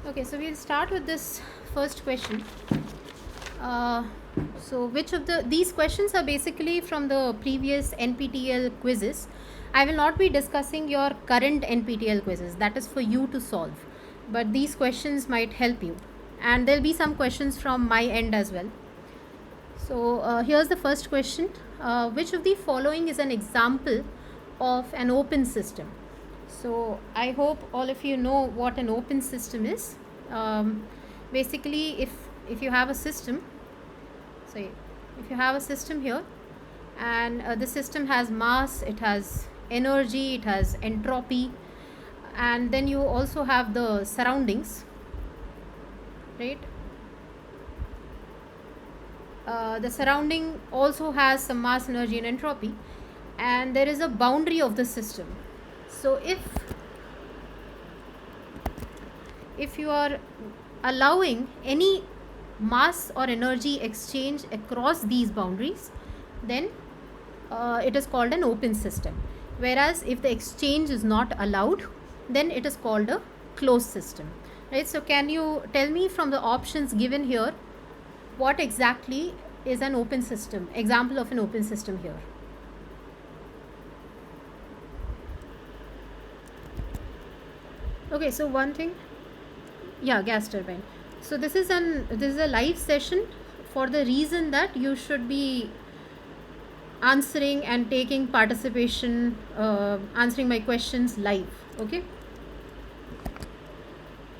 Okay, so we'll start with this first question. Uh, so which of these questions are basically from the previous NPTEL quizzes. I will not be discussing your current NPTEL quizzes. That is for you to solve. But these questions might help you. And there'll be some questions from my end as well. So here's the first question. Which of the following is an example of an open system? So I hope all of you know what an open system is. Um, Basically, if you have a system, so if you have a system here, and the system has mass, it has energy, it has entropy, and then you also have the surroundings, right? The surrounding also has some mass, energy, and entropy, and there is a boundary of the system. So if you are allowing any mass or energy exchange across these boundaries, then it is called an open system. Whereas if the exchange is not allowed, then it is called a closed system, right? So can you tell me from the options given here what exactly is an open system, example of an open system here? Okay, so one thing, yeah, gas turbine. So this is a live session for the reason that you should be answering and taking participation, answering my questions live. Okay,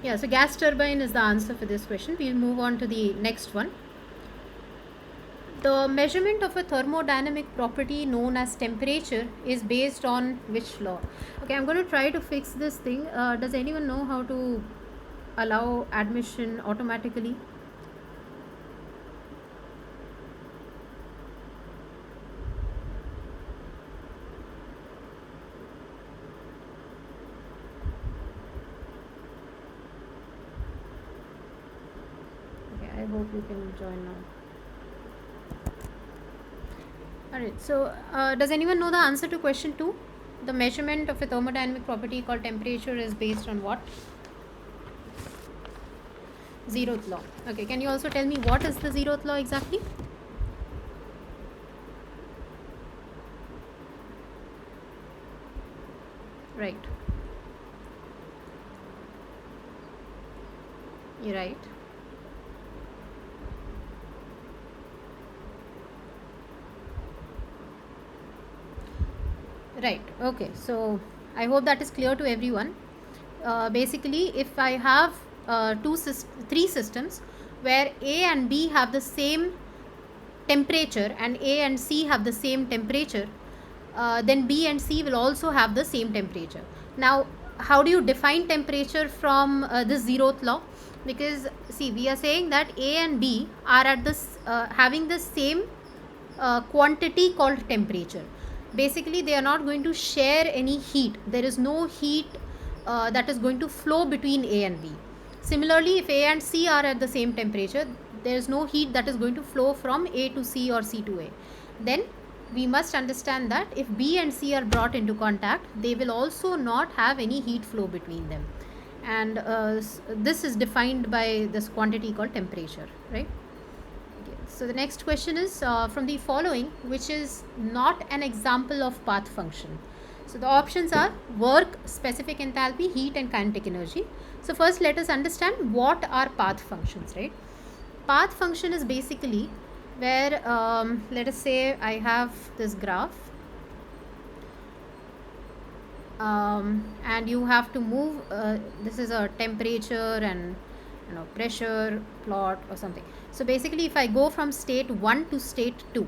yeah, so gas turbine is the answer for this question. We'll move on to the next one. The measurement of a thermodynamic property known as temperature is based on which law? Okay, I'm going to try to fix this thing. Does anyone know how to allow admission automatically? Okay, I hope you can join now. Alright, so does anyone know the answer to question 2? The measurement of a thermodynamic property called temperature is based on what? Zeroth law. Okay, can you also tell me what is the zeroth law exactly? Right. You're right. Right. Okay. So I hope that is clear to everyone. Basically, if I have three systems where A and B have the same temperature and A and C have the same temperature, then B and C will also have the same temperature. Now, how do you define temperature from this zeroth law? Because see, we are saying that A and B are at this having the same quantity called temperature. Basically, they are not going to share any heat. There is no heat that is going to flow between A and B. Similarly, if A and C are at the same temperature, there is no heat that is going to flow from A to C or C to A. Then we must understand that if B and C are brought into contact, they will also not have any heat flow between them. And this is defined by this quantity called temperature, right? Okay. So the next question is from the following, which is not an example of path function? So the options are work, specific enthalpy, heat, and kinetic energy. So first let us understand what are path functions, right? Path function is basically where let us say I have this graph and you have to move, this is a temperature and pressure plot or something. So basically if I go from state 1 to state 2,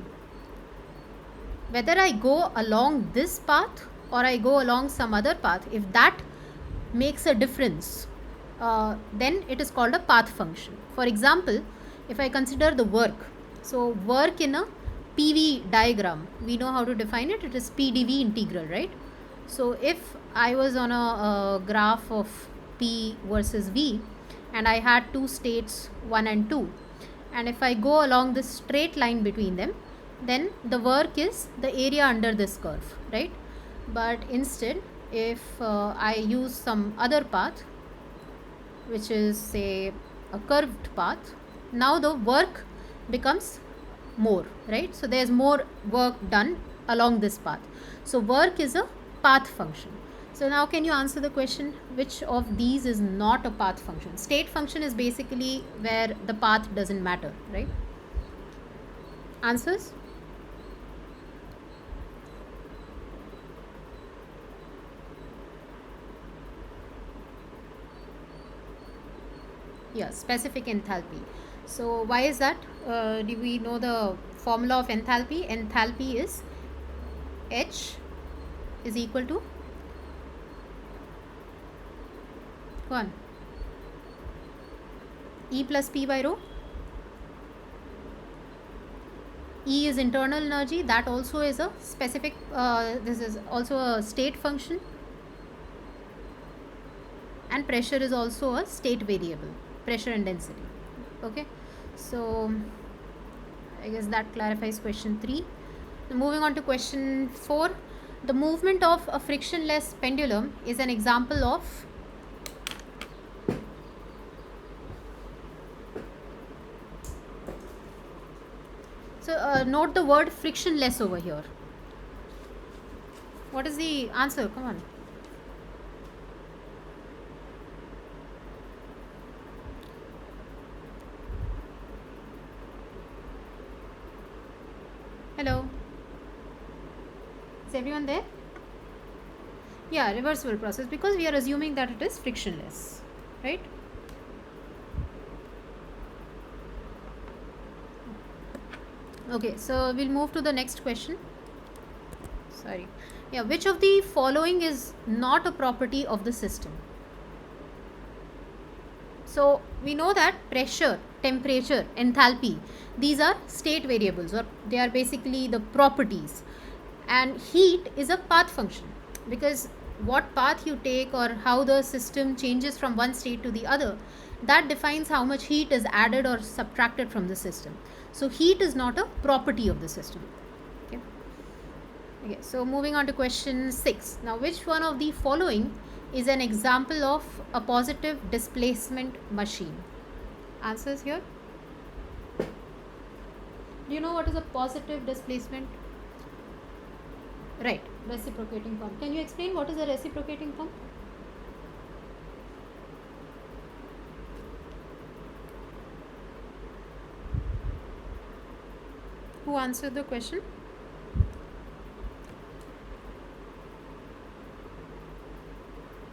whether I go along this path or I go along some other path, if that makes a difference, then it is called a path function. For example, if I consider the work, so work in a PV diagram, we know how to define it. It is PDV integral, right? So if I was on a graph of P versus V and I had two states 1 and 2, and if I go along this straight line between them, then the work is the area under this curve, right? But instead, if I use some other path, which is say a curved path, now the work becomes more, right? So there's more work done along this path. So work is a path function. So now can you answer the question, which of these is not a path function? State function is basically where the path doesn't matter, right? Answers? Yeah, specific enthalpy. So why is that? Do we know the formula of enthalpy? Enthalpy is H is equal to, go on, E plus P by rho. E is internal energy, that also is a specific, this is also a state function, and pressure is also a state variable, pressure and density. Okay, so I guess that clarifies question 3. Moving on to question 4. The movement of a frictionless pendulum is an example of, so note the word frictionless over here. What is the answer? Come on. Hello, is everyone there? Yeah, reversible process, because we are assuming that it is frictionless, right? Okay, so we'll move to the next question. Sorry. Yeah, which of the following is not a property of the system? So we know that pressure, temperature, enthalpy, these are state variables, or they are basically the properties. And heat is a path function, because what path you take or how the system changes from one state to the other, that defines how much heat is added or subtracted from the system. So heat is not a property of the system. Okay, so moving on to question 6. Now, which one of the following is an example of a positive displacement machine? Answers here. Do you know what is a positive displacement? Right, reciprocating pump. Can you explain what is a reciprocating pump? Who answered the question?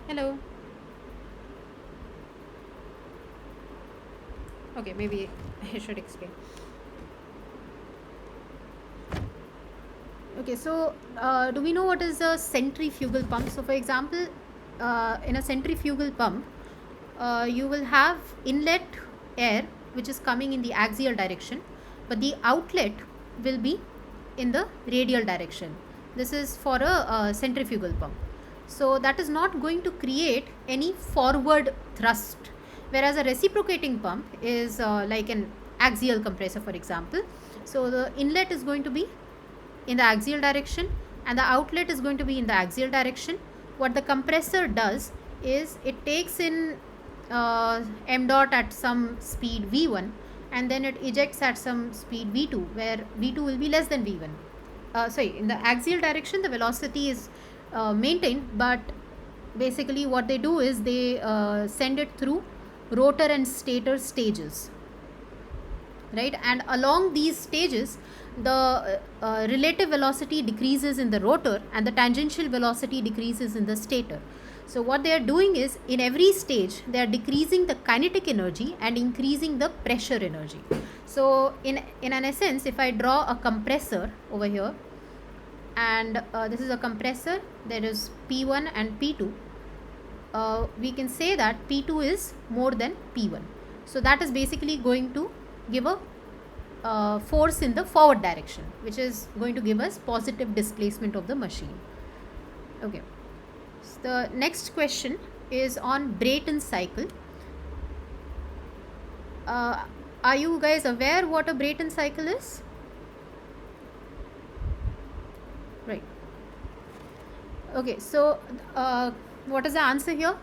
Hello. Okay, maybe I should explain. Okay, so do we know what is a centrifugal pump? So for example, in a centrifugal pump, you will have inlet air which is coming in the axial direction, but the outlet will be in the radial direction. This is for a centrifugal pump. So that is not going to create any forward thrust, whereas a reciprocating pump is like an axial compressor, for example. So the inlet is going to be in the axial direction and the outlet is going to be in the axial direction. What the compressor does is it takes in m dot at some speed v1 and then it ejects at some speed v2, where v2 will be less than v1. In the axial direction the velocity is maintained, but basically what they do is they send it through rotor and stator stages, right? And along these stages the relative velocity decreases in the rotor and the tangential velocity decreases in the stator. So what they are doing is, in every stage they are decreasing the kinetic energy and increasing the pressure energy. So in an essence, if I draw a compressor over here, and this is a compressor, there is P1 and P2, we can say that P2 is more than P1. So that is basically going to give a force in the forward direction, which is going to give us positive displacement of the machine. Okay, so the next question is on Brayton cycle. Are you guys aware what a Brayton cycle is? Right. Okay, so what is the answer here?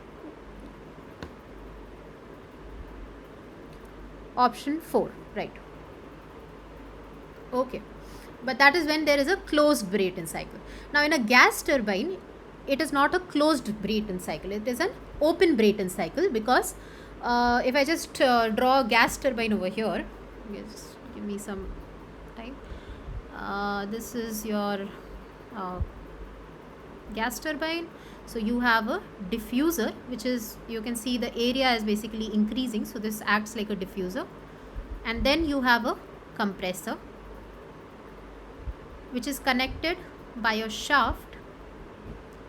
Option 4, right? Okay, but that is when there is a closed Brayton cycle. Now in a gas turbine, it is not a closed Brayton cycle, it is an open Brayton cycle, because if I just draw a gas turbine over here, just give me some time. This is your gas turbine. So you have a diffuser, which is, you can see the area is basically increasing, so this acts like a diffuser. And then you have a compressor, which is connected by a shaft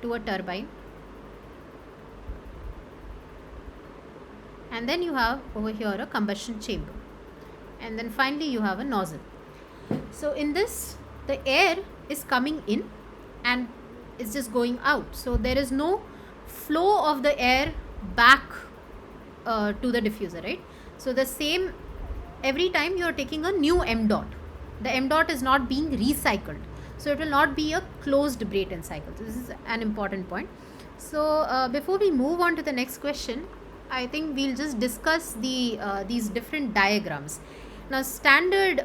to a turbine. And then you have over here a combustion chamber. And then finally you have a nozzle. So in this, the air is coming in and it's just going out. So there is no flow of the air back to the diffuser, right? So the same, every time you are taking a new m dot, the m dot is not being recycled, so it will not be a closed Brayton cycle. So this is an important point. So before we move on to the next question, I think we'll just discuss these different diagrams. Now standard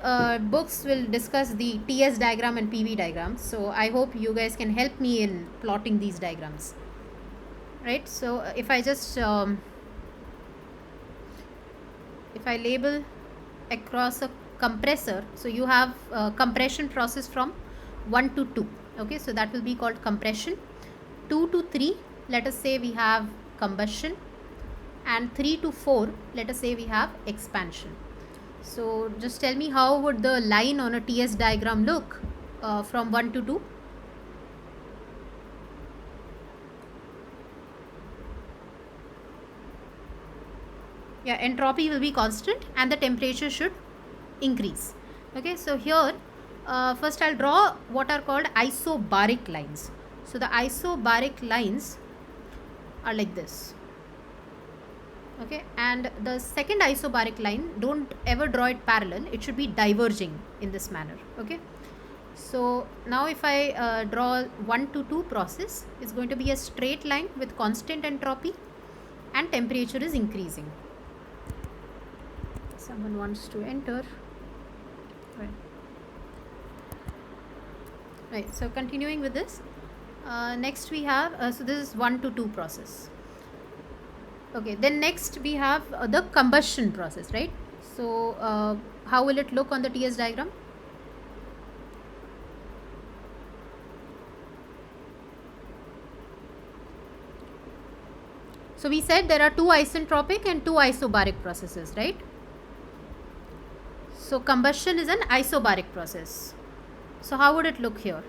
books will discuss the TS diagram and PV diagram, so I hope you guys can help me in plotting these diagrams, right? So if I just if I label across a compressor, so you have compression process from 1 to 2, okay, so that will be called compression. 2 to 3, let us say we have combustion, and 3 to 4, let us say we have expansion. So just tell me, how would the line on a TS diagram look from 1 to 2? Yeah, entropy will be constant and the temperature should increase. Okay, so here first I'll draw what are called isobaric lines. So the isobaric lines are like this. Okay, and the second isobaric line, don't ever draw it parallel, it should be diverging in this manner. Okay, so now if I draw 1 to 2 process, it's going to be a straight line with constant entropy and temperature is increasing. Someone wants to enter. Right, so continuing with this, next we have so this is 1 to 2 process. Okay, then next we have the combustion process, right? So how will it look on the TS diagram? So we said there are 2 isentropic and 2 isobaric processes, right? So combustion is an isobaric process. So how would it look here?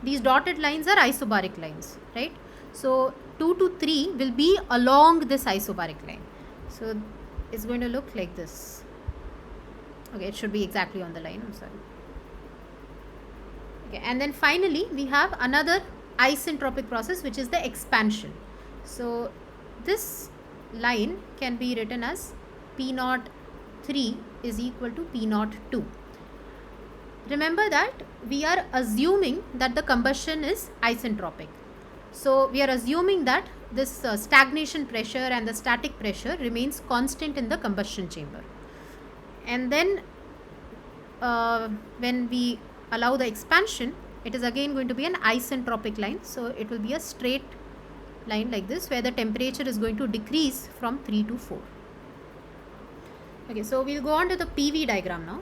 These dotted lines are isobaric lines, right? So 2 to 3 will be along this isobaric line. So it's going to look like this. Okay, it should be exactly on the line, I'm sorry. Okay, and then finally we have another isentropic process, which is the expansion. So this line can be written as P03 is equal to P02. Remember that we are assuming that the combustion is isentropic. So we are assuming that this stagnation pressure and the static pressure remains constant in the combustion chamber. And then when we allow the expansion, it is again going to be an isentropic line. So it will be a straight line like this, where the temperature is going to decrease from 3 to 4. Okay, so we'll go on to the PV diagram now.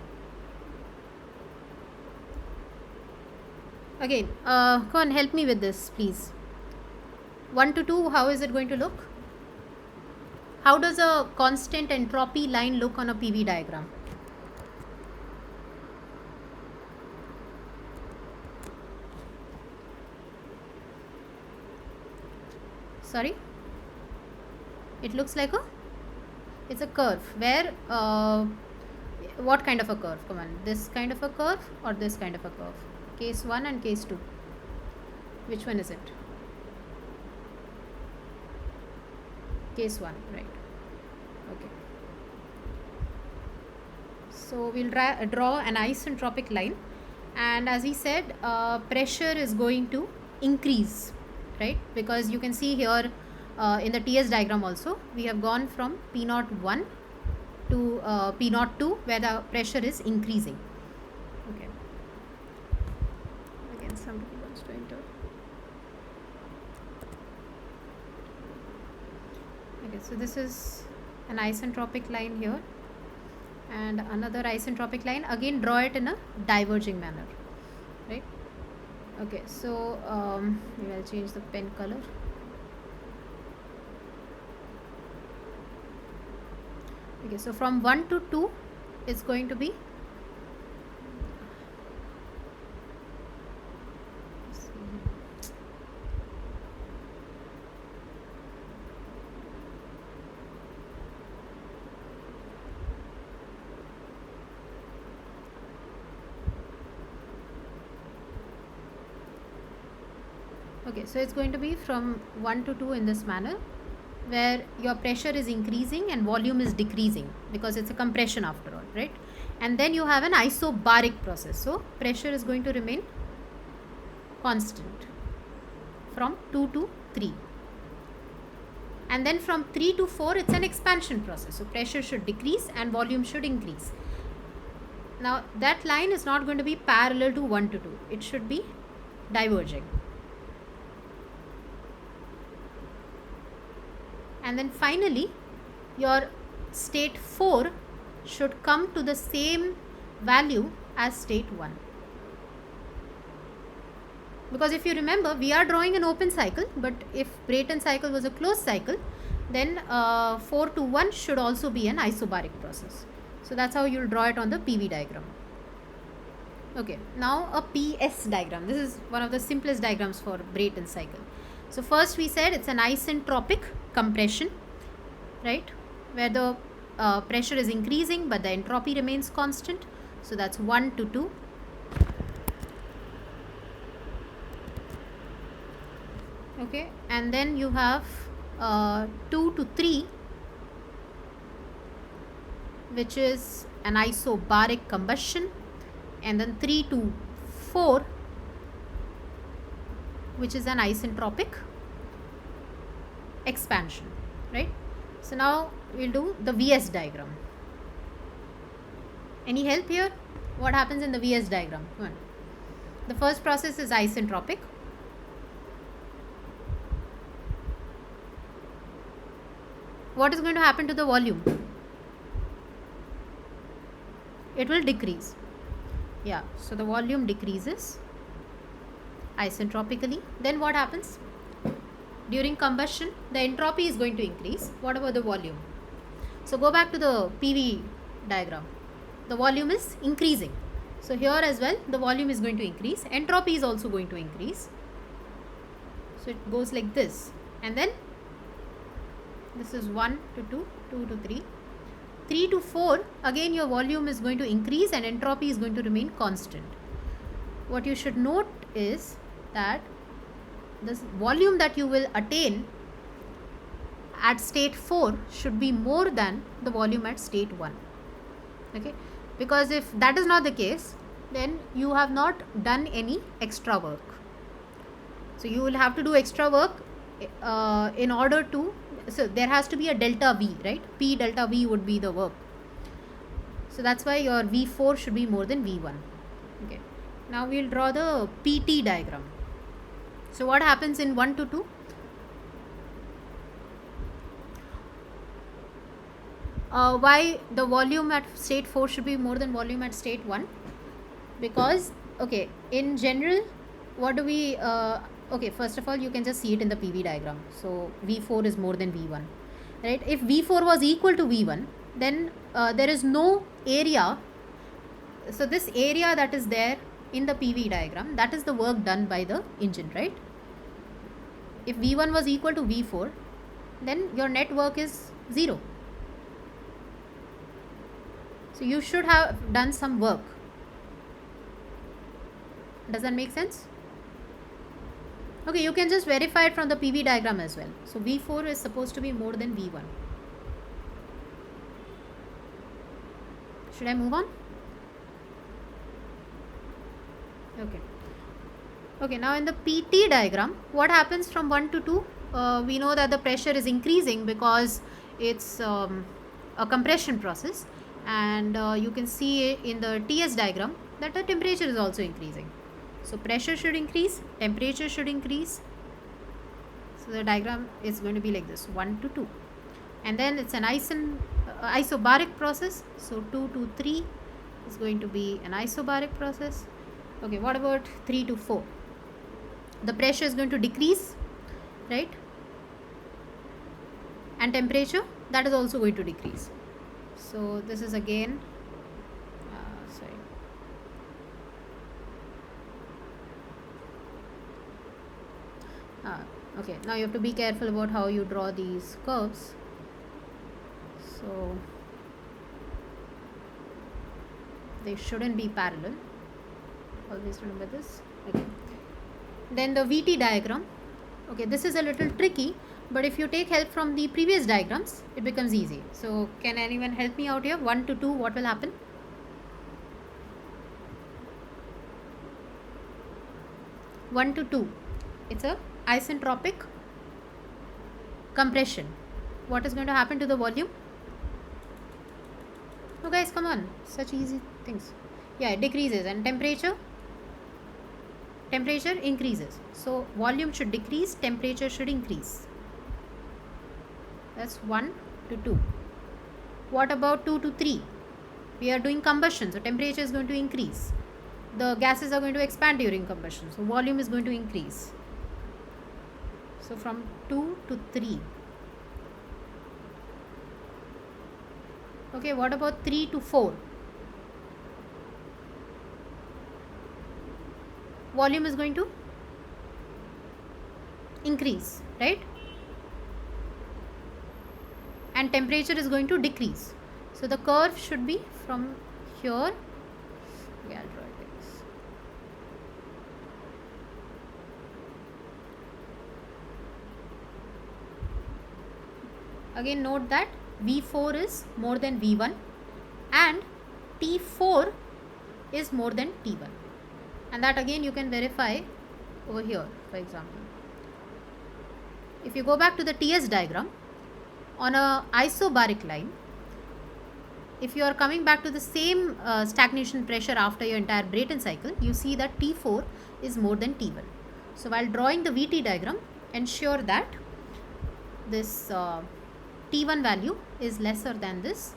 Again, go on, help me with this, please. 1 to 2, how is it going to look? How does a constant entropy line look on a PV diagram? Sorry? It looks like it's a curve where, what kind of a curve? Come on, this kind of a curve or this kind of a curve? Case 1 and case 2. Which one is it? Case 1, right? Okay. So we'll draw an isentropic line, and as we said, pressure is going to increase, right? Because you can see here in the TS diagram also, we have gone from P01 to P02, where the pressure is increasing. Okay. Again, somebody wants to enter. Okay, so this is an isentropic line here, and another isentropic line. Again, draw it in a diverging manner, right? Okay, so maybe I'll change the pen color. Okay, so from 1 to 2 is going to be okay, so it's going to be from 1 to 2 in this manner, where your pressure is increasing and volume is decreasing, because it's a compression after all, right? And then you have an isobaric process, so pressure is going to remain constant from 2 to 3. And then from 3 to 4, it's an expansion process, so pressure should decrease and volume should increase. Now that line is not going to be parallel to 1 to 2, it should be diverging. And then finally, your state 4 should come to the same value as state 1. Because if you remember, we are drawing an open cycle, but if Brayton cycle was a closed cycle, then 4 to 1 should also be an isobaric process. So that's how you'll draw it on the PV diagram. Okay, now a PS diagram. This is one of the simplest diagrams for Brayton cycle. So first we said it's an isentropic compression, right, where the pressure is increasing but the entropy remains constant. So that's 1 to 2. Okay, and then you have 2 to 3, which is an isobaric combustion, and then 3 to 4, which is an isentropic expansion, right? So now we'll do the VS diagram. Any help here? What happens in the VS diagram? One. The first process is isentropic. What is going to happen to the volume? It will decrease. Yeah, so the volume decreases isentropically. Then what happens? During combustion, the entropy is going to increase. What about the volume? So go back to the PV diagram. The volume is increasing. So here as well, the volume is going to increase. Entropy is also going to increase. So it goes like this. And then this is 1 to 2, 2 to 3. 3 to 4, again your volume is going to increase and entropy is going to remain constant. What you should note is that this volume that you will attain at state 4 should be more than the volume at state 1. Okay, because if that is not the case, then you have not done any extra work. So you will have to do extra work in order to, so there has to be a delta V, right? P delta V would be the work. So that's why your V4 should be more than V1. Okay, now we'll draw the PT diagram. So what happens in 1 to 2? Why the volume at state 4 should be more than volume at state 1? Because, okay, in general, what do we, okay, first of all, you can just see it in the PV diagram. So V4 is more than V1, right? If V4 was equal to V1, then there is no area. So this area that is there in the PV diagram, that is the work done by the engine, right? If V1 was equal to V4, then your net work is 0. So you should have done some work. Does that make sense? Okay, you can just verify it from the PV diagram as well. So V4 is supposed to be more than V1. Should I move on? Okay. Okay, now in the PT diagram, what happens from 1 to 2? we know that the pressure is increasing because it's a compression process, and you can see in the TS diagram that the temperature is also increasing. So pressure should increase, temperature should increase. So the diagram is going to be like this, 1 to 2, and then it's an isobaric process. So 2 to 3 is going to be an isobaric process. Okay, what about 3 to 4? The pressure is going to decrease, right? And temperature, that is also going to decrease. So this is again okay, now you have to be careful about how you draw these curves. So they shouldn't be parallel, always remember this. Okay, then the VT diagram. Okay, this is a little tricky, but if you take help from the previous diagrams, it becomes easy. So can anyone help me out here? 1 to 2, what will happen? One to 2, it's a isentropic compression. What is going to happen to the volume? Oh guys, come on, such easy things. Yeah, it decreases. And temperature increases. So volume should decrease, temperature should increase. That's 1 to 2. What about 2 to 3? We are doing combustion, so temperature is going to increase. The gases are going to expand during combustion, so volume is going to increase. So from 2 to 3. Okay, what about 3 to 4? Volume is going to increase, right? And temperature is going to decrease. So the curve should be from here. Yeah, I'll draw it like this. Again, note that V4 is more than V1 and T4 is more than T1. And that again you can verify over here, for example. If you go back to the TS diagram, on a isobaric line, if you are coming back to the same stagnation pressure after your entire Brayton cycle, you see that T4 is more than T1. So while drawing the VT diagram, ensure that this T1 value is lesser than this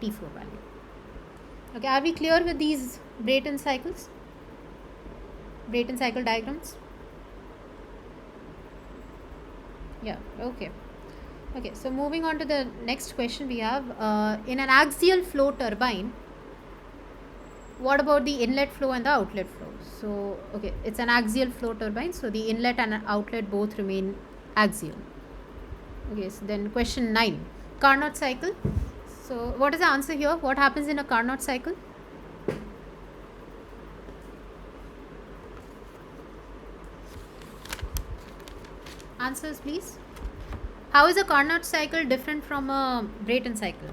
T4 value. Okay, are we clear with these Brayton cycles? Brayton cycle diagrams? Yeah, okay. Okay, so moving on to the next question we have. In an axial flow turbine, what about the inlet flow and the outlet flow? So, okay, it's an axial flow turbine, so the inlet and outlet both remain axial. Okay, so then question 9, Carnot cycle. So, what is the answer here? What happens in a Carnot cycle? Answers, please. How is a Carnot cycle different from a Brayton cycle?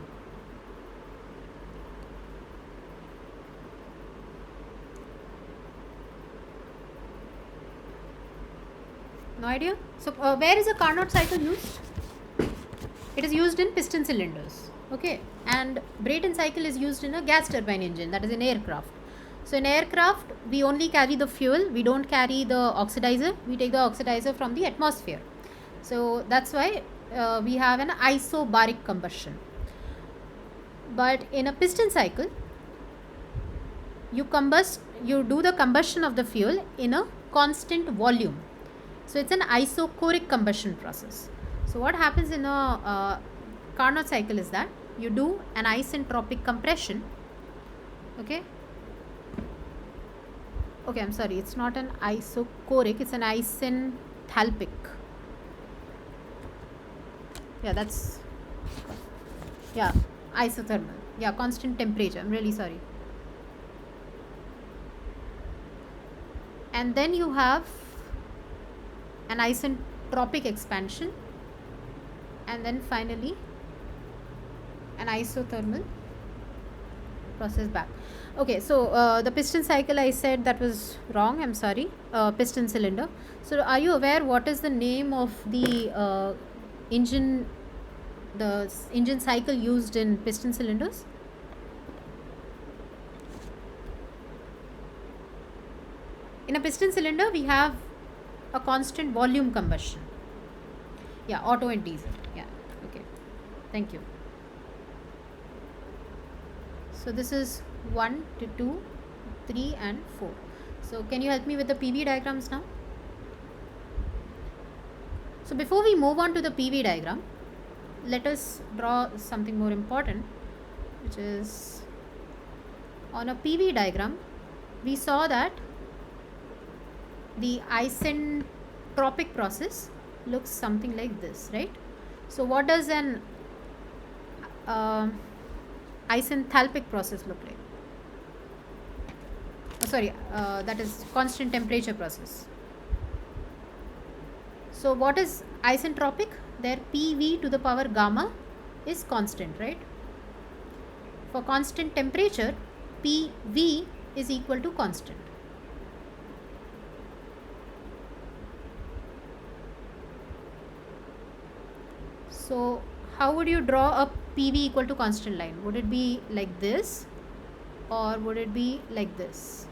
No idea? So, where is a Carnot cycle used? It is used in piston cylinders. Okay, and Brayton cycle is used in a gas turbine engine, that is in aircraft. So in aircraft, we only carry the fuel, we don't carry the oxidizer, we take the oxidizer from the atmosphere. So that's why we have an isobaric combustion. But in a piston cycle, you do the combustion of the fuel in a constant volume. So it's an isochoric combustion process. So what happens in a Carnot cycle is that you do an isentropic compression. Okay, I'm sorry, it's not an isochoric, it's an isenthalpic. Yeah, that's, yeah, isothermal. Yeah, constant temperature. I'm really sorry. And then you have an isentropic expansion, and then finally an isothermal process back. Okay, so the piston cycle, I said that was wrong. I'm sorry. Piston cylinder. So are you aware what is the name of the engine, engine cycle used in piston cylinders? In a piston cylinder, we have a constant volume combustion. Yeah, auto and diesel. Yeah, okay. Thank you. So this is 1 to 2, 3 and 4. So can you help me with the PV diagrams now? So before we move on to the PV diagram, let us draw something more important, which is on a PV diagram, we saw that the isentropic process looks something like this, right? So what does an isenthalpic process look like? That is constant temperature process. So what is isentropic? There PV to the power gamma is constant, right? For constant temperature, PV is equal to constant. So how would you draw a PV equal to constant line? Would it be like this or would it be like this?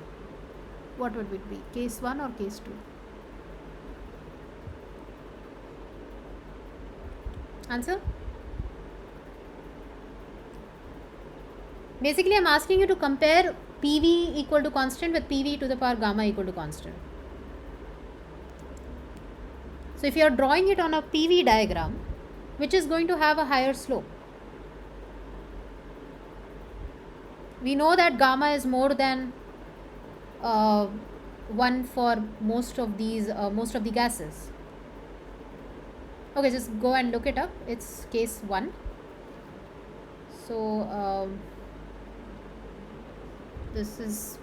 What would it be? Case 1 or case 2? Answer? Basically, I'm asking you to compare PV equal to constant with PV to the power gamma equal to constant. So if you are drawing it on a PV diagram, which is going to have a higher slope? We know that gamma is more than 1 for most of the gases. Okay, just go and look it up. It's case 1. So this is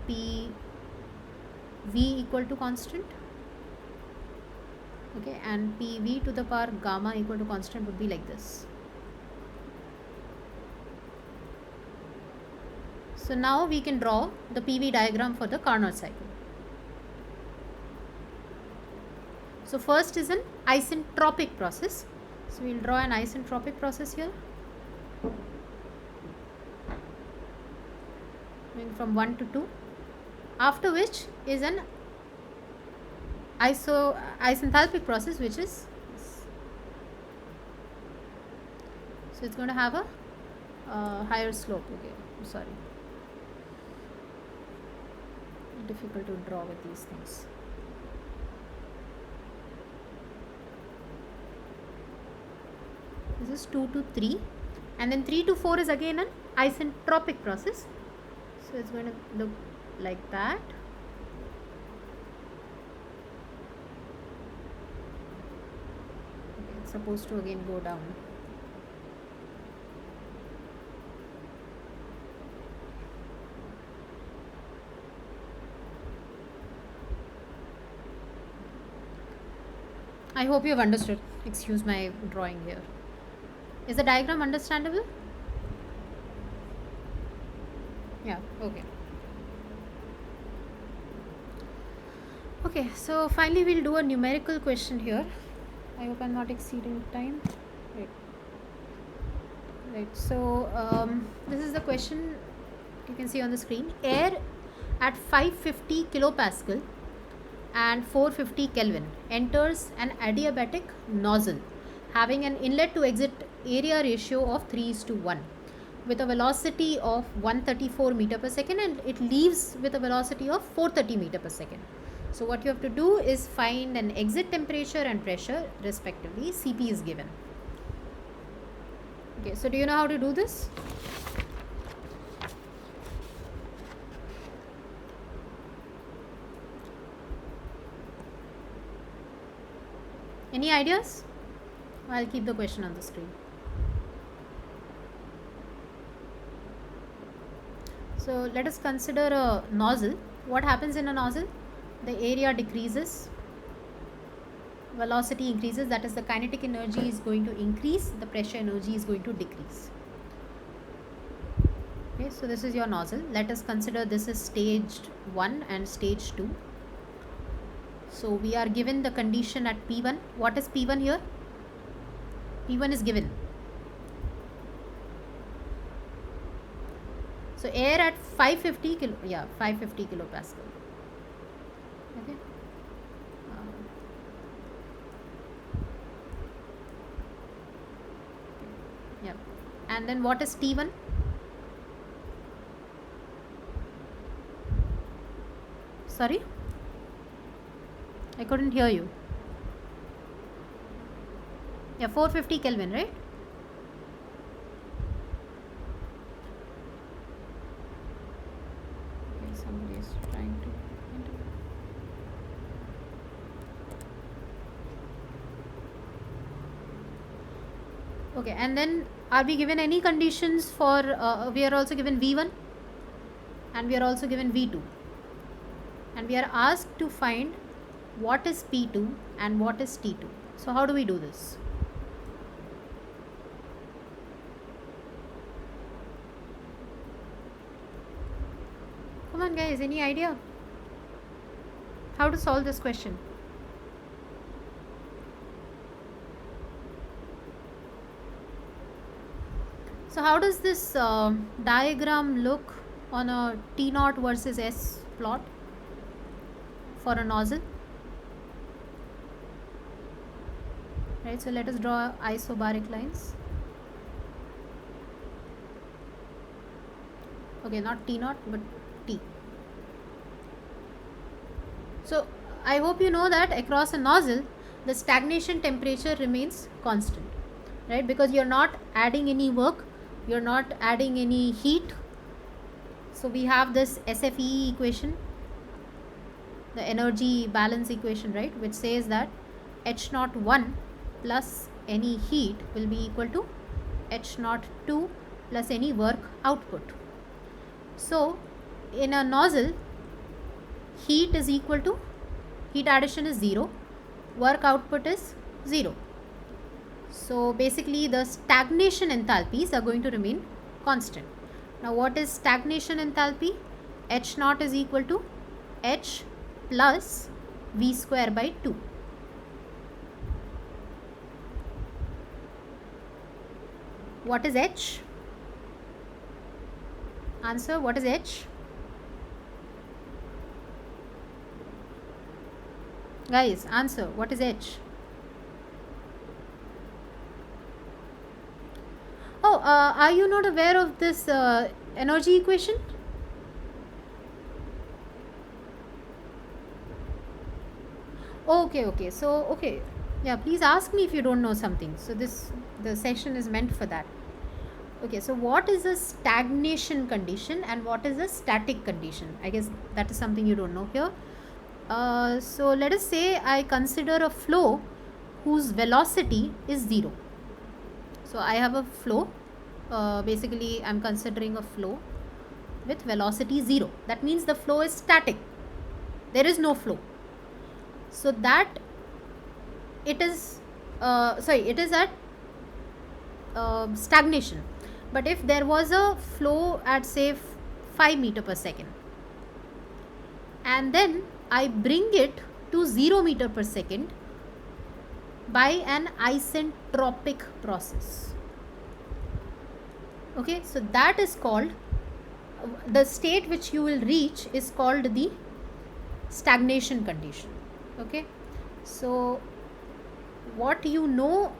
PV equal to constant. Okay, and PV to the power gamma equal to constant would be like this. So now we can draw the PV diagram for the Carnot cycle. So first is an isentropic process. So we'll draw an isentropic process here. Going from 1 to 2. After which is an isenthalpic process, which is this. So it's going to have a higher slope. Okay, I'm sorry. Difficult to draw with these things. This is 2 to 3, and then 3 to 4 is again an isentropic process. So it's going to look like that. Okay, it's supposed to again go down. I hope you have understood. Excuse my drawing here. Is the diagram understandable? Yeah, okay. Okay, so finally we'll do a numerical question here. I hope I'm not exceeding time. Right, so this is the question you can see on the screen. Air at 550 kilopascal and 450 Kelvin enters an adiabatic nozzle having an inlet to exit area ratio of 3:1 with a velocity of 134 meter per second, and it leaves with a velocity of 430 meter per second. So what you have to do is find an exit temperature and pressure respectively. Cp is given. Okay, so do you know how to do this? Any ideas? I'll keep the question on the screen. So let us consider a nozzle. What happens in a nozzle? The area decreases, velocity increases, that is the kinetic energy is going to increase, the pressure energy is going to decrease. Okay, so this is your nozzle. Let us consider this is stage 1 and stage 2. So we are given the condition at P1. What is P1 here? P1 is given. So air at 550 kilopascal. Okay. Yeah. And then what is T1? Sorry, I couldn't hear you. Yeah, 450 Kelvin, right? Okay, somebody is trying to. Okay, and then are we given any conditions for, we are also given V1 and we are also given V2. And we are asked to find what is P2 and what is T2. So how do we do this? Come on guys, any idea how to solve this question? So how does this diagram look on a T0 versus S plot for a nozzle? Right, so let us draw isobaric lines. Okay, not T0 but T. So I hope you know that across a nozzle the stagnation temperature remains constant, right? Because you're not adding any work, you're not adding any heat. So we have this SFE equation, the energy balance equation, right, which says that H01 plus any heat will be equal to H02 plus any work output. So in a nozzle, heat is equal to, heat addition is 0, work output is 0. So basically the stagnation enthalpies are going to remain constant. Now what is stagnation enthalpy? H0 is equal to H plus V square by 2. What is H? Answer, what is H? Guys, answer, what is H? Oh, are you not aware of this energy equation? Okay, so okay, yeah, please ask me if you don't know something. So the session is meant for that. Okay, so what is a stagnation condition and what is a static condition? I guess that is something you don't know here. So let us say I consider a flow whose velocity is 0. So I have a flow, basically I'm considering a flow with velocity 0. That means the flow is static, there is no flow. So that it is it is at stagnation. But if there was a flow at say 5 meter per second and then I bring it to 0 meter per second by an isentropic process. Okay, so that is called, the state which you will reach is called the stagnation condition. Okay, so what you know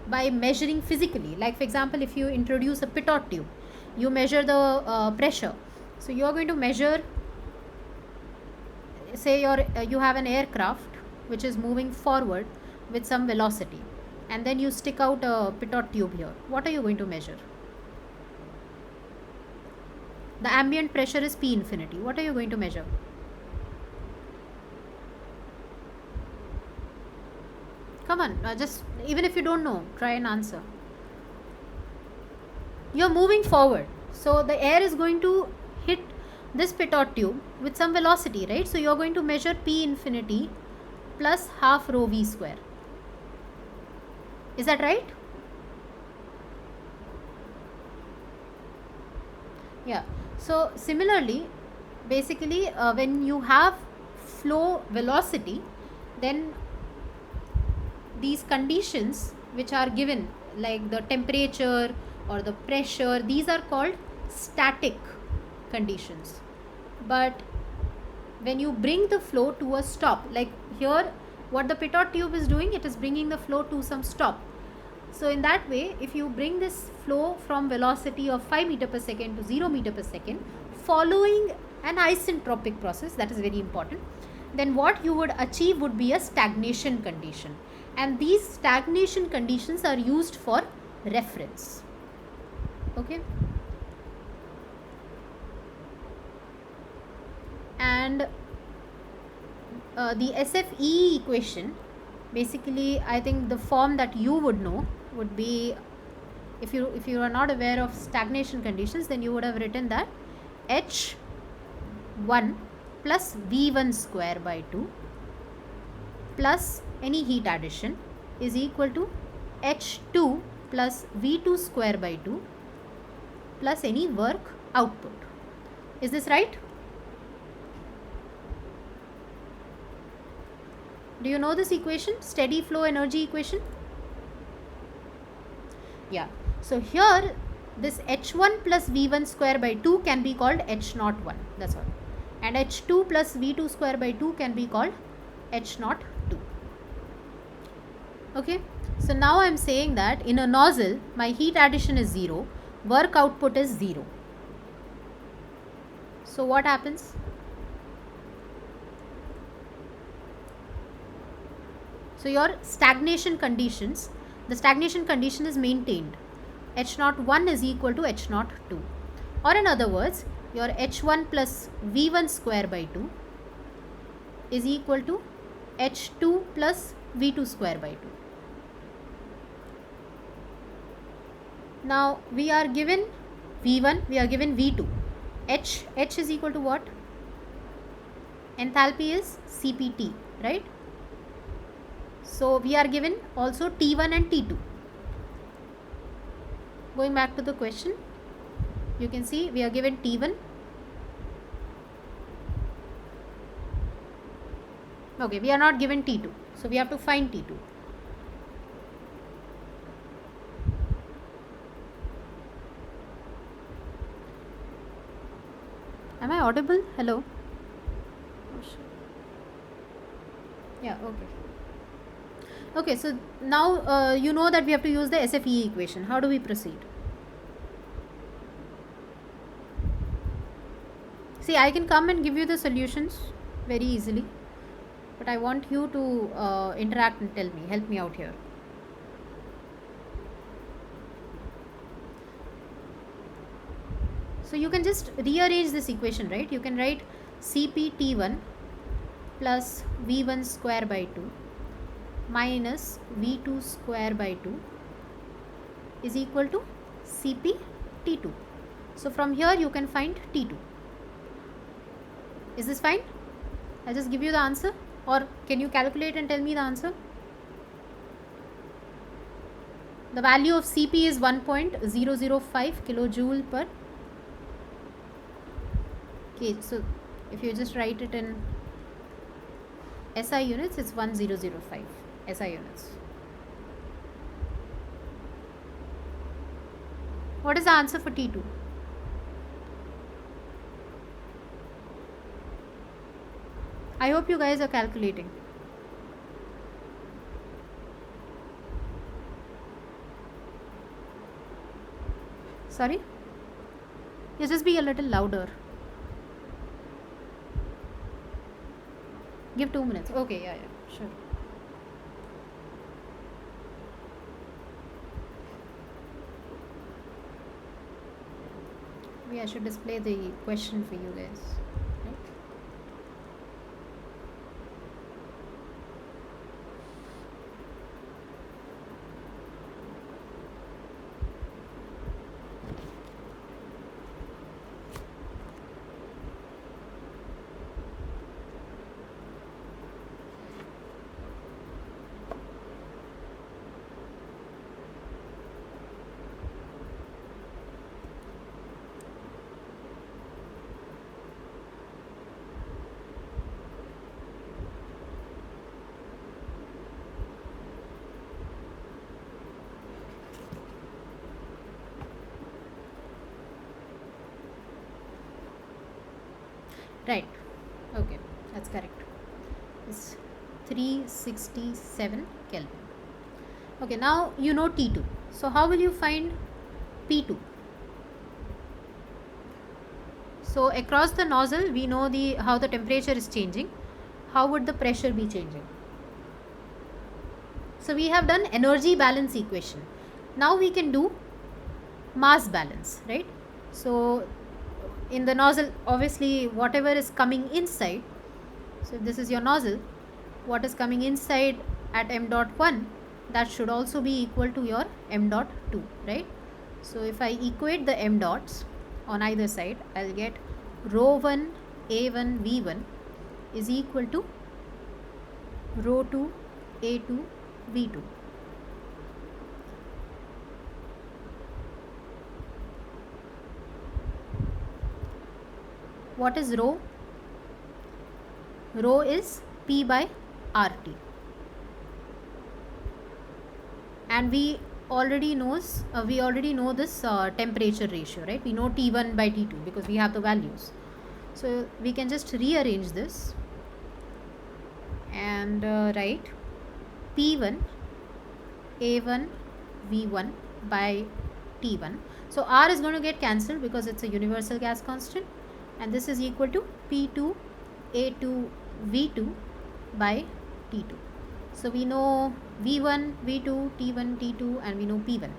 by measuring physically, like for example if you introduce a pitot tube, you measure the pressure. So you are going to measure, say you have an aircraft which is moving forward with some velocity and then you stick out a pitot tube here. What are you going to measure? The ambient pressure is P infinity. What are you going to measure? Come on, just even if you don't know, try and answer. You're moving forward, so the air is going to hit this pitot tube with some velocity, right? So you're going to measure P infinity plus half rho V square. Is that right? Yeah. So similarly, basically, when you have flow velocity, then these conditions which are given, like the temperature or the pressure, these are called static conditions. But when you bring the flow to a stop, like here, what the pitot tube is doing, it is bringing the flow to some stop. So in that way, if you bring this flow from velocity of 5 meter per second to 0 meter per second, following an isentropic process, that is very important, then what you would achieve would be a stagnation condition. And these stagnation conditions are used for reference. Okay. And the SFE equation, basically, I think the form that you would know would be, if you are not aware of stagnation conditions, then you would have written that H1 plus V1 square by 2 plus any heat addition is equal to H2 plus V2 square by 2 plus any work output. Is this right? Do you know this equation? Steady flow energy equation? Yeah. So here this H1 plus V1 square by 2 can be called H01. That's all. And H2 plus V2 square by 2 can be called H02. Okay. So now I am saying that in a nozzle, my heat addition is 0, work output is 0. So what happens? So your stagnation conditions, the stagnation condition is maintained. H01 is equal to H02. Or in other words, your H1 plus V1 square by 2 is equal to H2 plus V2 square by 2. Now we are given V1, we are given V2. H is equal to what? Enthalpy is CPT, right? So we are given also T1 and T2. Going back to the question, you can see we are given T1. Okay, we are not given T2. So we have to find T2. Am I audible? Hello? Yeah, okay. Okay, so now you know that we have to use the SFE equation. How do we proceed? See, I can come and give you the solutions very easily, but I want you to interact and tell me, help me out here. So you can just rearrange this equation, right? You can write CPT1 plus V1 square by 2 minus V2 square by 2 is equal to Cp T2. So from here you can find T2. Is this fine? I'll just give you the answer, or can you calculate and tell me the answer? The value of Cp is 1.005 kilojoule per. Okay, so if you just write it in SI units, it's 1005 SI units. What is the answer for T2? I hope you guys are calculating. Sorry? You just be a little louder. Give 2 minutes. Okay, yeah, sure. Maybe I should display the question for you guys. Right? Right. Okay, that's correct. It's 367 Kelvin. Okay, now you know T2. So how will you find P2? So across the nozzle, we know the how the temperature is changing. How would the pressure be changing? So we have done energy balance equation. Now we can do mass balance, right? So in the nozzle, obviously whatever is coming inside, so this is your nozzle, what is coming inside at m dot 1, that should also be equal to your m dot 2, right? So if I equate the m dots on either side, I'll get rho 1 a1 v1 is equal to rho 2 a2 v2. What is rho? Rho is P by RT. And we already know this temperature ratio, right? We know T1 by T2 because we have the values. So we can just rearrange this and write P1 A1 V1 by T1. So R is going to get cancelled because it's a universal gas constant, and this is equal to P2 A2 V2 by T2. So we know V1, V2, T1, T2, and we know P1.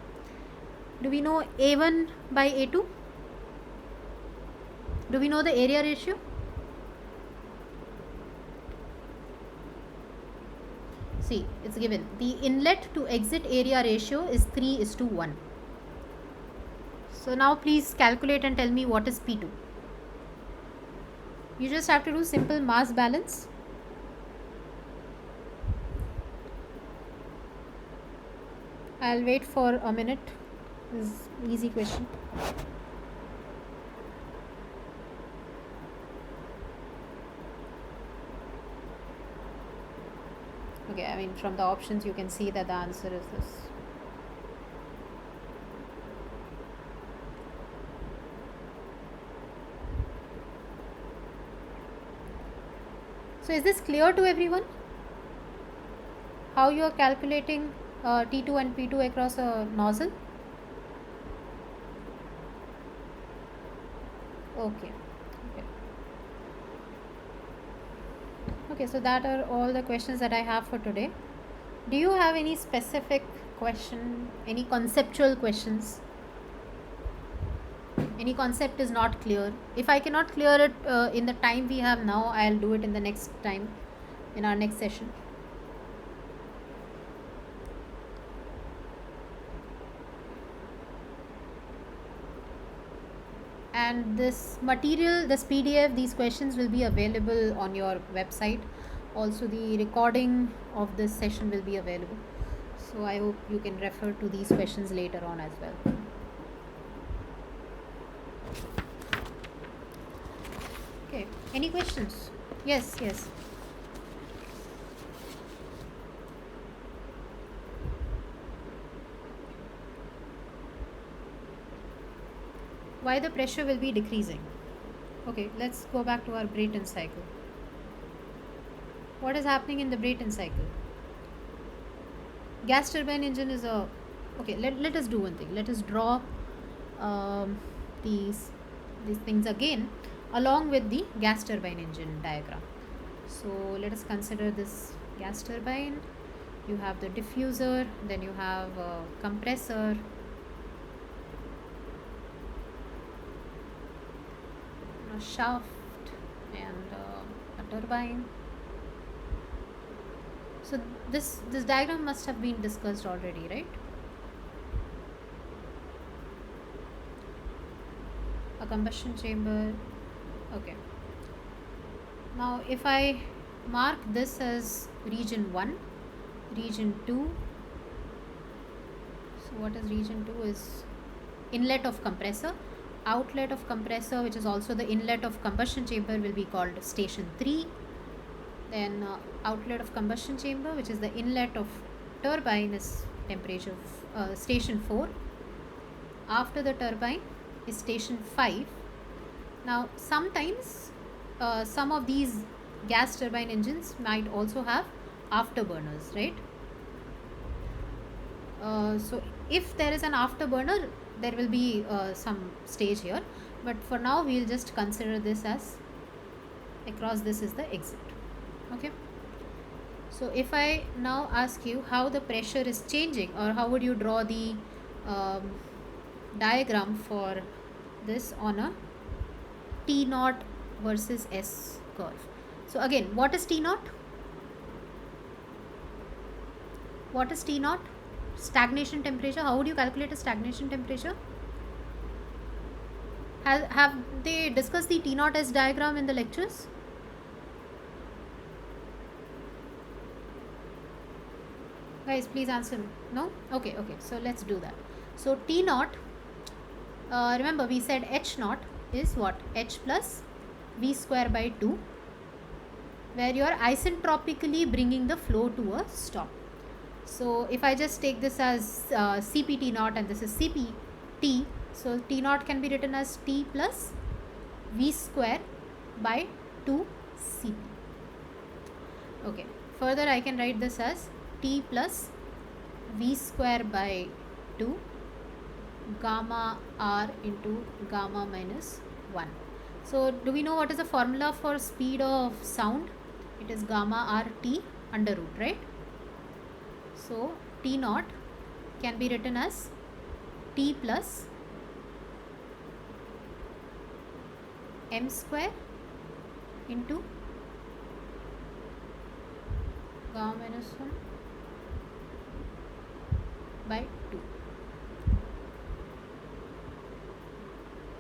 Do we know A1 by A2? Do we know the area ratio? See, it's given. The inlet to exit area ratio is 3:1. So now please calculate and tell me what is P2. You just have to do simple mass balance. I'll wait for a minute. This is an easy question. Okay, I mean from the options you can see that the answer is this. So is this clear to everyone? How you are calculating T2 and P2 across a nozzle? Okay. Okay, so that are all the questions that I have for today. Do you have any specific question, any conceptual questions? Any concept is not clear? If I cannot clear it in the time we have now, I'll do it in the next time, in our next session. And this material, this PDF, these questions will be available on your website. Also the recording of this session will be available. So I hope you can refer to these questions later on as well. Okay, any questions? Yes. Why the pressure will be decreasing? Okay, let's go back to our Brayton cycle. What is happening in the Brayton cycle? Gas turbine engine is a... Okay, let us do one thing. Let us draw these things again along with the gas turbine engine diagram. So let us consider this gas turbine. You have the diffuser, then you have a compressor, a shaft, and a turbine. So this diagram must have been discussed already, right? A combustion chamber. Okay. Now if I mark this as region 1, region 2. So what is region 2 is inlet of compressor. Outlet of compressor, which is also the inlet of combustion chamber, will be called station 3. Then outlet of combustion chamber, which is the inlet of turbine, is temperature station 4. After the turbine is station 5. Now sometimes some of these gas turbine engines might also have afterburners, right? So if there is an afterburner, there will be some stage here, but for now we'll just consider this as across this is the exit. Okay, so if I now ask you how the pressure is changing, or how would you draw the um, diagram for this on a T naught versus S curve. So again, what is T naught? What is T naught? Stagnation temperature. How would you calculate a stagnation temperature? Have they discussed the T naught S diagram in the lectures? Guys, please answer. No? Okay, so let's do that. So T naught, remember we said H naught is what? H plus V square by 2, where you are isentropically bringing the flow to a stop. So if I just take this as CPT naught and this is CPT, so T naught can be written as T plus V square by 2 CP. Okay, further I can write this as T plus V square by 2 gamma R into gamma minus 1. So do we know what is the formula for speed of sound? It is gamma RT under root, right? So T naught can be written as T plus M square into gamma minus 1 by 2.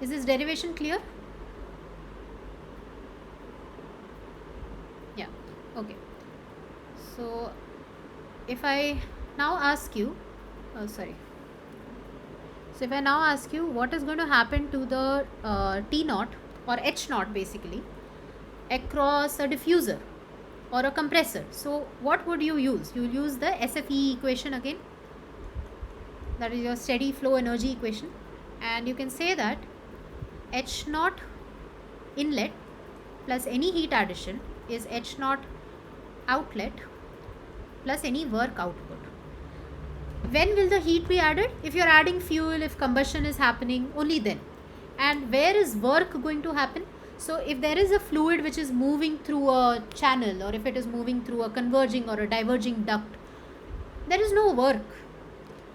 Is this derivation clear? Yeah, okay. So if I now ask you, so if I now ask you what is going to happen to the T naught or H naught basically across a diffuser or a compressor, so what would you use? You will use the SFE equation again, that is your steady flow energy equation, and you can say that H naught inlet plus any heat addition is H naught outlet plus any work output. When will the heat be added? If you are adding fuel, if combustion is happening, only then. And where is work going to happen? So if there is a fluid which is moving through a channel, or if it is moving through a converging or a diverging duct, there is no work.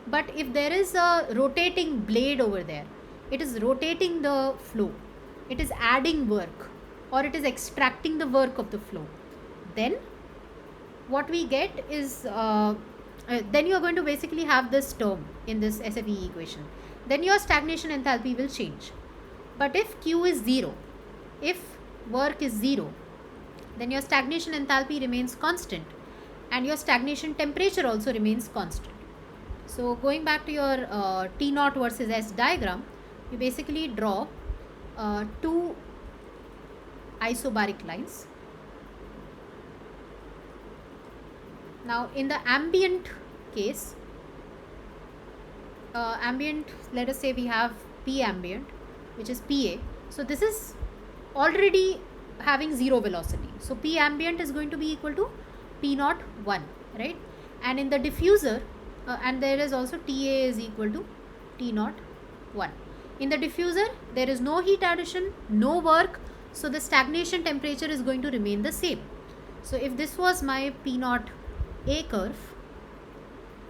But if there is a rotating blade over there, it is rotating the flow, it is adding work, or it is extracting the work of the flow, then what we get is then you are going to basically have this term in this SFE equation. Then your stagnation enthalpy will change. But if Q is 0, if work is 0, then your stagnation enthalpy remains constant and your stagnation temperature also remains constant. So going back to your T naught versus S diagram, you basically draw two isobaric lines. Now in the ambient case, ambient, let us say we have P ambient, which is PA. So this is already having 0 velocity. So P ambient is going to be equal to P naught 1, right? And in the diffuser, and there is also TA is equal to T naught 1. In the diffuser, there is no heat addition, no work, so the stagnation temperature is going to remain the same. So if this was my P naught A curve,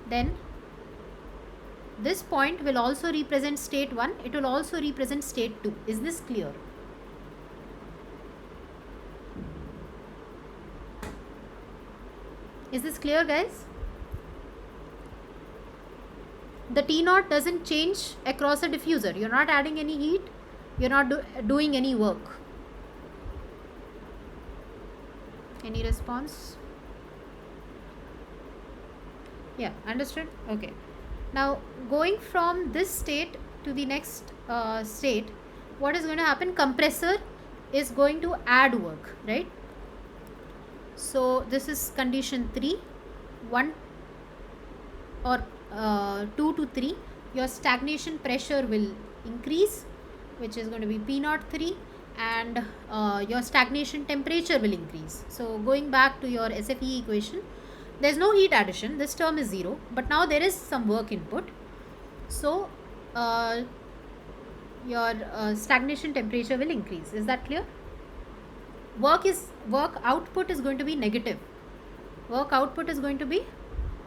then this point will also represent state 1, it will also represent state 2. Is this clear? Is this clear, guys? The T naught doesn't change across a diffuser. You're not adding any heat, you're not doing any work. Any response? Yeah, understood? Okay. Now going from this state to the next state, what is going to happen? Compressor is going to add work, right? So this is condition 3, 1 or 2 to 3. Your stagnation pressure will increase, which is going to be P naught 3, and your stagnation temperature will increase. So going back to your SFE equation, there is no heat addition, this term is 0, but now there is some work input. So your stagnation temperature will increase. Is that clear? Work output is going to be negative. Work output is going to be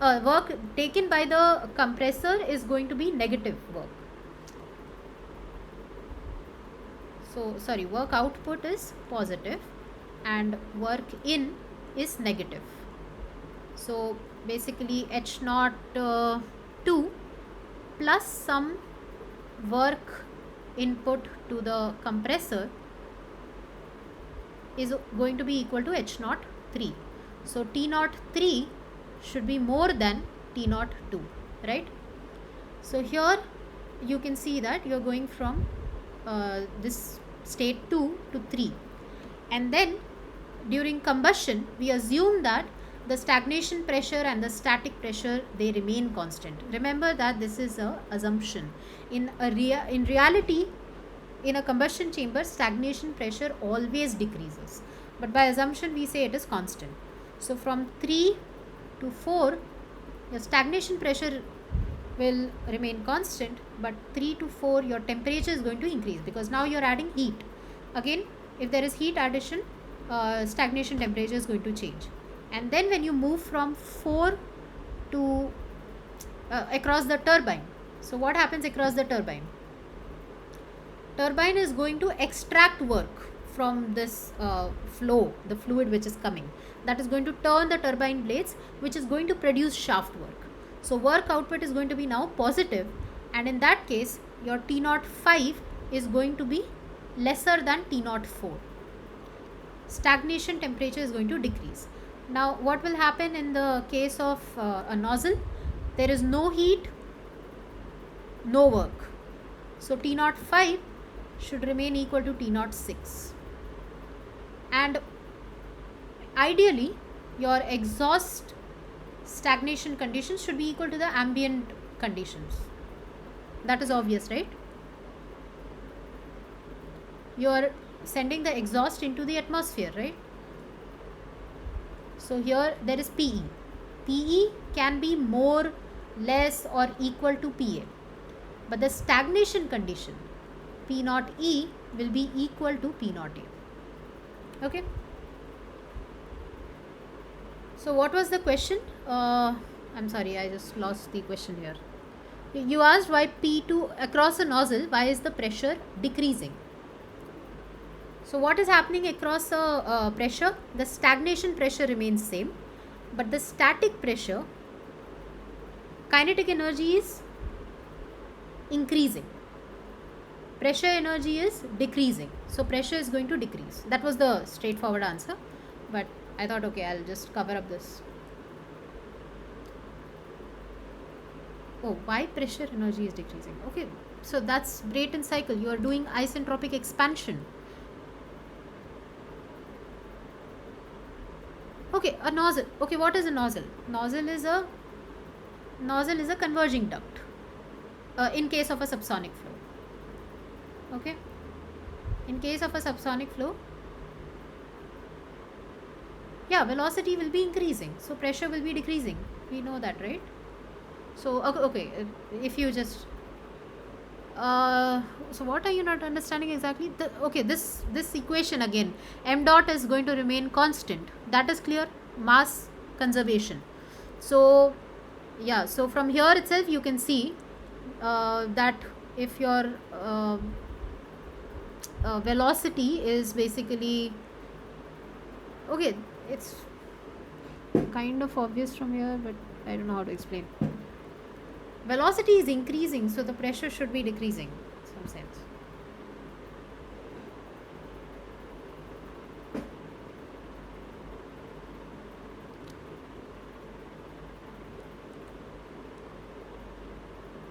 work taken by the compressor is going to be negative work. So sorry, work output is positive and work in is negative. So basically H naught 2 plus some work input to the compressor is going to be equal to H naught 3. So T naught 3 should be more than T naught 2, right? So here you can see that you are going from this state 2 to 3, and then during combustion we assume that the stagnation pressure and the static pressure, they remain constant. Remember that this is a assumption. In reality, in a combustion chamber, stagnation pressure always decreases, but by assumption we say it is constant. So from 3 to 4, your stagnation pressure will remain constant, but 3 to 4 your temperature is going to increase, because now you are adding heat. Again, if there is heat addition, stagnation temperature is going to change. And then when you move from 4 to across the turbine, so what happens across the turbine? Turbine is going to extract work from this flow, the fluid which is coming. That is going to turn the turbine blades, which is going to produce shaft work. So work output is going to be now positive, and in that case your T naught 5 is going to be lesser than T naught 4. Stagnation temperature is going to decrease. Now what will happen in the case of a nozzle? There is no heat, no work. So T naught 5 should remain equal to T naught 6. And ideally your exhaust stagnation conditions should be equal to the ambient conditions. That is obvious, right? You are sending the exhaust into the atmosphere, right? So here there is PE. PE can be more, less or equal to PA. But the stagnation condition, P naught E, will be equal to P naught A. Okay. So what was the question? I'm sorry, I just lost the question here. You asked why P2 across a nozzle, why is the pressure decreasing? So what is happening across a pressure? The stagnation pressure remains same, but the static pressure, kinetic energy is increasing. Pressure energy is decreasing. So pressure is going to decrease. That was the straightforward answer, but I thought, okay, I'll just cover up this. Oh, why pressure energy is decreasing? Okay, so that's Brayton cycle. You are doing isentropic expansion. Okay, a nozzle. Okay, what is a nozzle? Nozzle is a converging duct in case of a subsonic flow. Okay, in case of a subsonic flow, yeah, velocity will be increasing, so pressure will be decreasing. We know that, right? So okay, if you just so what are you not understanding exactly? Okay, this equation again, m dot is going to remain constant. That is clear. Mass conservation. So yeah, so from here itself you can see that if your velocity is basically, okay, it's kind of obvious from here, but I don't know how to explain. Velocity is increasing, so the pressure should be decreasing in some sense.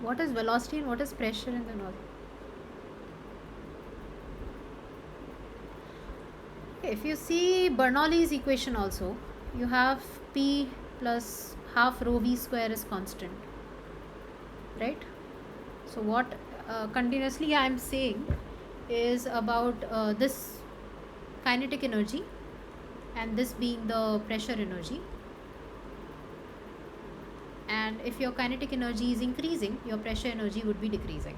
What is velocity and what is pressure in the nozzle? Okay, if you see Bernoulli's equation also, you have P plus half rho V square is constant, right? So what continuously I am saying is about this kinetic energy and this being the pressure energy. And if your kinetic energy is increasing, your pressure energy would be decreasing.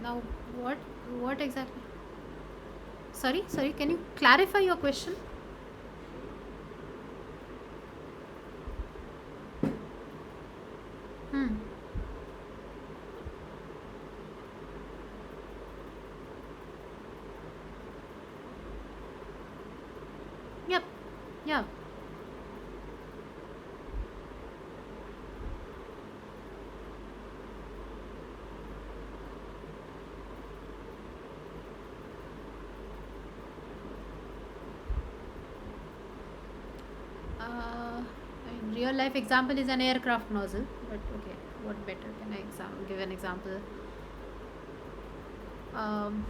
Now, what exactly? Sorry. Can you clarify your question? Hmm. Yep. Yeah. Real life example is an aircraft nozzle, but okay, what better can I give an example? Um,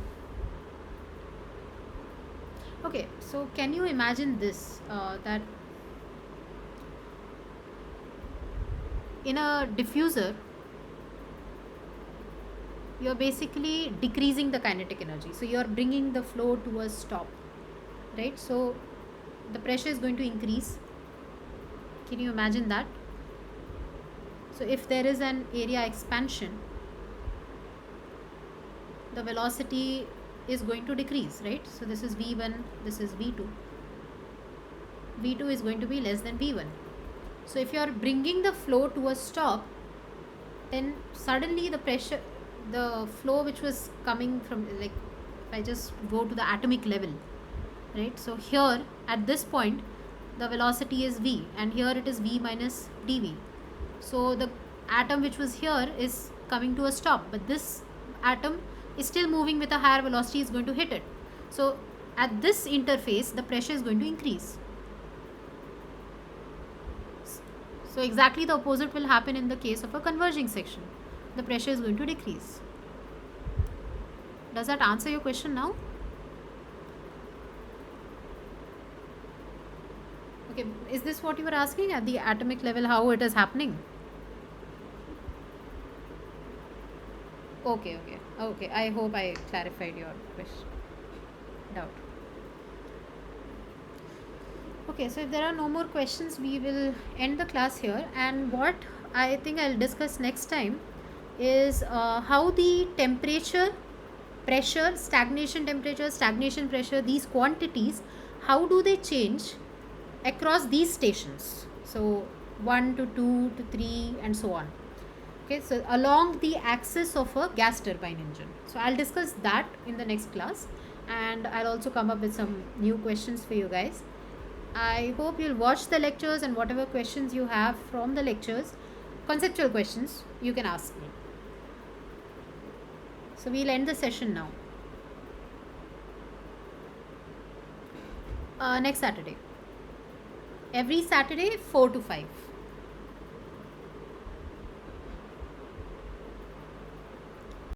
okay, so can you imagine this, that in a diffuser, you're basically decreasing the kinetic energy, so you're bringing the flow to a stop, right? So the pressure is going to increase. Can you imagine that? So if there is an area expansion, the velocity is going to decrease, right? So this is v1, this is v2. v2 is going to be less than v1. So if you are bringing the flow to a stop, then suddenly the flow which was coming from, like, if I just go to the atomic level, right? So here at this point, the velocity is v, and here it is v minus dv. So the atom which was here is coming to a stop, but this atom is still moving with a higher velocity, is going to hit it. So at this interface, the pressure is going to increase. So exactly the opposite will happen in the case of a converging section. The pressure is going to decrease. Does that answer your question now? Okay, is this what you were asking, at the atomic level, how it is happening? Okay. I hope I clarified your question. Doubt. Okay, so if there are no more questions, we will end the class here. And what I think I'll discuss next time is how the temperature, pressure, stagnation pressure, these quantities, how do they change across these stations? So 1 to 2 to 3 and so on. Okay, so along the axis of a gas turbine engine. So I'll discuss that in the next class, and I'll also come up with some new questions for you guys. I hope you'll watch the lectures, and whatever questions you have from the lectures, conceptual questions, you can ask me. So we'll end the session now. Next Saturday. Every Saturday, 4 to 5.